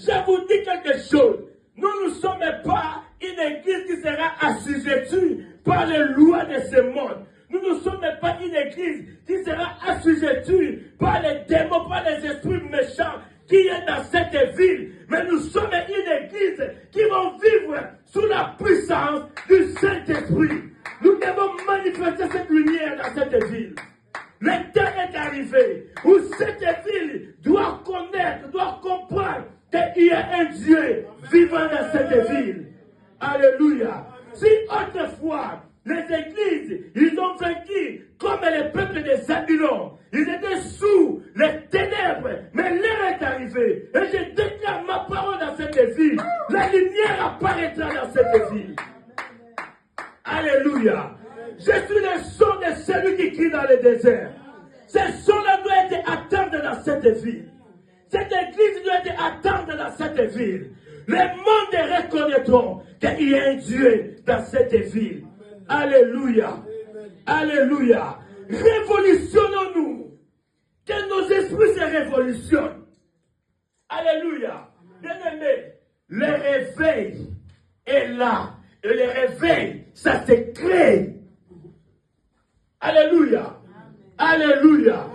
Je vous dis quelque chose. Nous ne sommes pas une église qui sera assujettie par les lois de ce monde. Nous ne sommes pas une église qui sera assujettie par les démons, par les esprits méchants qui est dans cette ville. Mais nous sommes une église qui va vivre sous la puissance du Saint-Esprit. Nous devons manifester cette lumière dans cette ville. Le temps est arrivé où cette ville doit connaître, doit comprendre qu'il y a un Dieu vivant dans cette ville. Alléluia. Si autrefois, les églises, ils ont vécu comme le peuple de Zabulon. Ils étaient sous les ténèbres, mais l'heure est arrivée. Et je déclare ma parole dans cette ville. La lumière apparaîtra dans cette ville. Alléluia. Je suis le son de celui qui crie dans le désert. Ce son-là doit être attendu dans cette ville. Cette église doit être attendue dans cette ville. Les mondes reconnaîtront qu'il y a un Dieu dans cette ville. Alléluia. Alléluia. Révolutionnons-nous. Que nos esprits se révolutionnent. Alléluia. Bien-aimés, le réveil est là. Et le réveil, ça se crée. Alléluia. Alléluia.